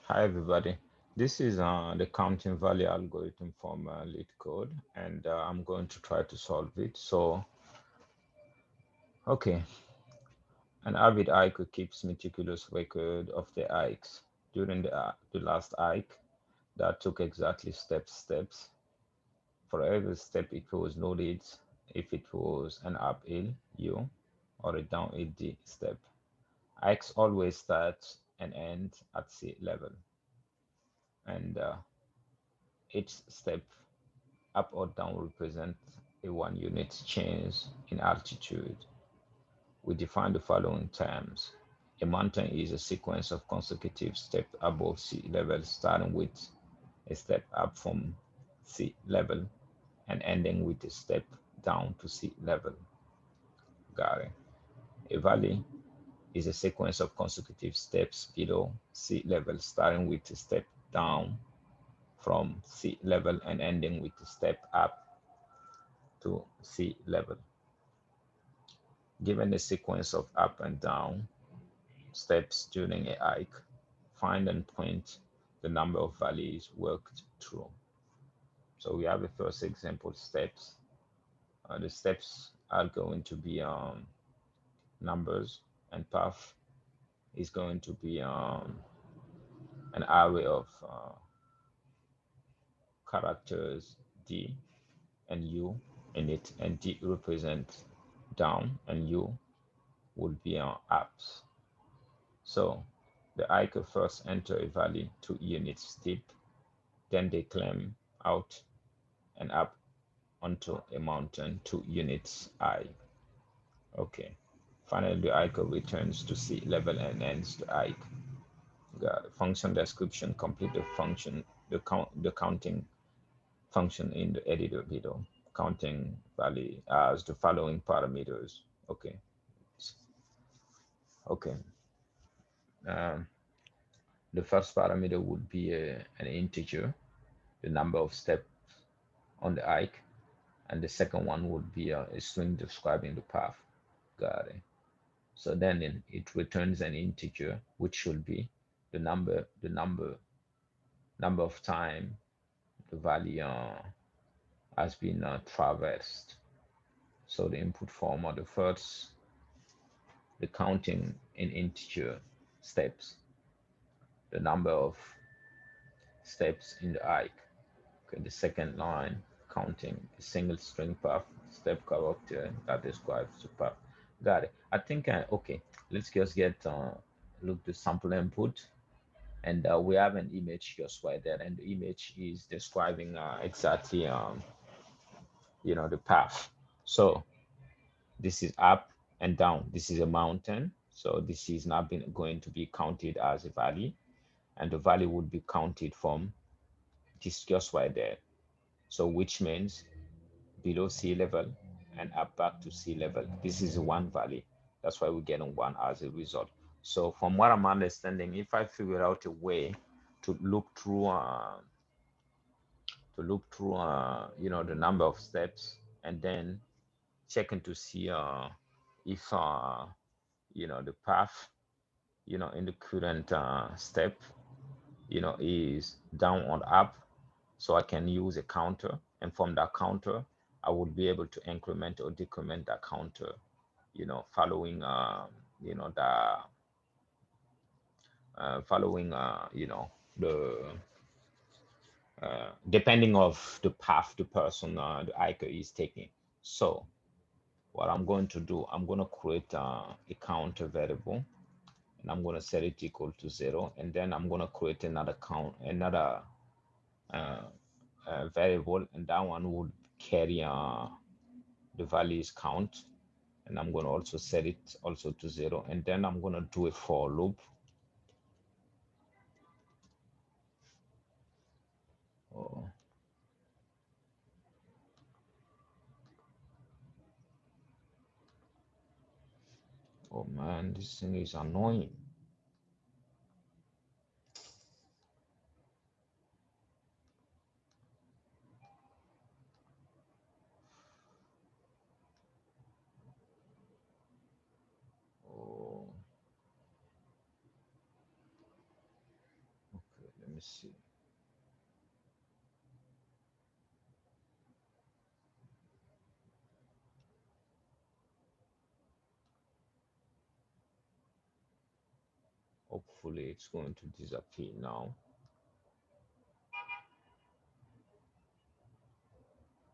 Hi everybody. This is the counting value algorithm from lead code, and I'm going to try to solve it. So, okay, an avid hiker keeps meticulous record of the hikes. During the last hike, that took exactly steps. For every step, it was noted if it was an uphill U or a downhill D step. Hikes always start and end at sea level, and each step up or down represents a 1 unit change in altitude. We define the following terms. A mountain is a sequence of consecutive steps above sea level, starting with a step up from sea level and ending with a step down to sea level. Got it. A valley is a sequence of consecutive steps below sea level, starting with a step down from sea level and ending with a step up to sea level. Given a sequence of up and down steps during a hike, find and print the number of valleys worked through. So we have the first example steps. The steps are going to be numbers, and path is going to be an array of characters D and U in it, and D represents down and U would be ups. So the hiker first enter a valley 2 units deep, then they climb out and up onto a mountain 2 units high. Okay. Finally, the hiker returns to sea level and ends the hike. The function description: complete the function, the counting function in the editor below. Counting valley as the following parameters. Okay. Okay. Um, the first parameter would be an integer, the number of steps on the hike, and the second one would be a string describing the path. Got it. So then it returns an integer, which should be the number of time the value has been traversed. So the input form, or the first, the counting in integer steps, the number of steps in the hike. Okay, the second line, counting a single string path step character that describes the path. Got it. I think, okay, let's just get look the sample input, and we have an image just right there, and the image is describing exactly the path. So this is up and down. This is a mountain, so this is not been going to be counted as a valley, and the valley would be counted from this just right there. So which means below sea level and up back to sea level. This is one valley. That's why we're getting one as a result. So from what I'm understanding, if I figure out a way to look through the number of steps, and then checking to see if the path in the current step is down or up, so I can use a counter, and from that counter I would be able to increment or decrement that counter following the following the depending of the path the person the hiker is taking. So what I'm going to do, I'm going to create a counter variable, and I'm going to set it equal to 0, and then I'm going to create another uh, variable, and that one would carry the values count, and I'm going to also set it also to 0, and then I'm going to do a for loop. Oh, oh man, this thing is annoying. Oh, me see. Hopefully it's going to disappear now.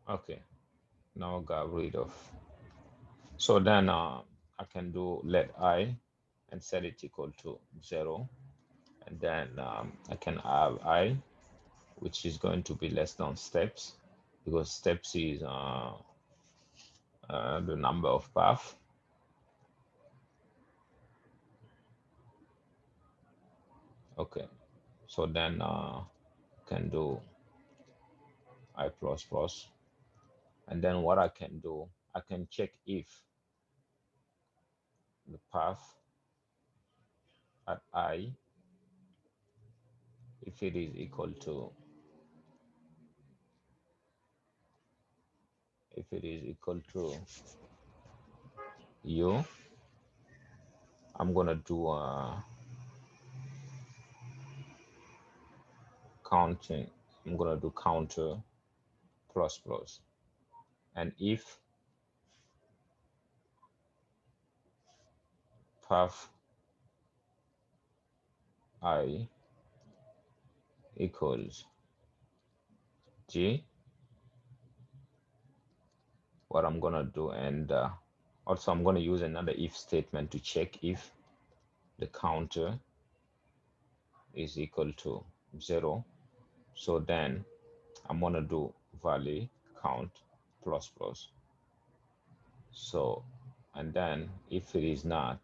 Okay, now I got rid of. So then I can do let I and set it equal to 0. And then I can have I, which is going to be less than steps, because steps is the number of path. Okay, so then can do I plus plus, and then what I can do, I can check if the path at I, if it is equal to, u, I'm gonna do counting. I'm gonna do counter plus plus, and if path I equals g, what I'm gonna do, and also I'm gonna use another if statement to check if the counter is equal to 0. So then I'm gonna do value count plus plus. So, and then if it is not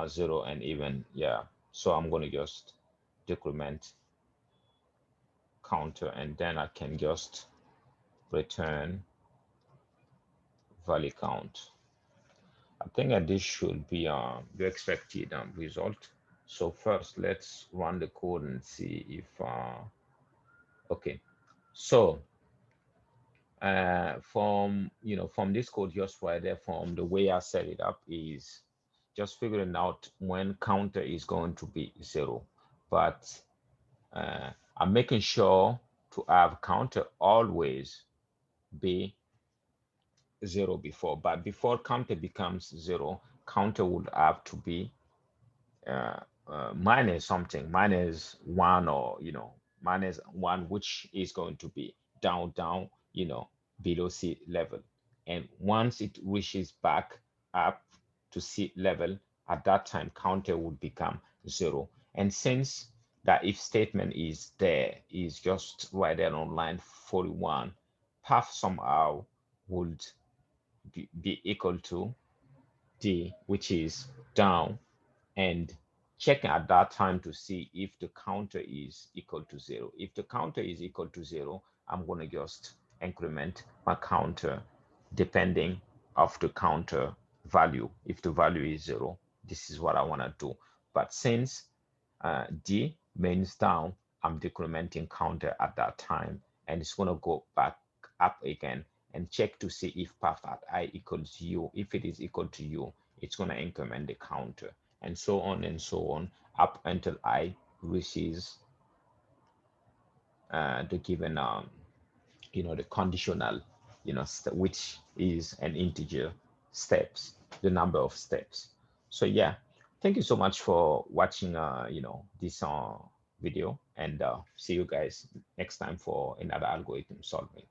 0 and even, yeah, so I'm gonna just decrement counter, and then I can just return value count. I think that this should be the expected result. So first, let's run the code and see if okay. So from this code just right there, from the way I set it up, is just figuring out when counter is going to be 0. But I'm making sure to have counter always be 0 before. But before counter becomes 0, counter would have to be uh, minus something, minus 1, or minus 1, which is going to be down, below sea level. And once it reaches back up to sea level, at that time counter would become 0. And since that if statement is there, is just right there on line 41, path somehow would be equal to d, which is down, and checking at that time to see if the counter is equal to 0. If the counter is equal to 0, I'm going to just increment my counter depending of the counter value. If the value is 0, this is what I want to do. But since d means down, I'm decrementing counter at that time, and it's going to go back up again and check to see if path at I equals u. If it is equal to u, it's going to increment the counter, and so on and so on, up until I reaches the given the conditional, which is an integer steps, the number of steps. So yeah, thank you so much for watching this video, and see you guys next time for another algorithm solving.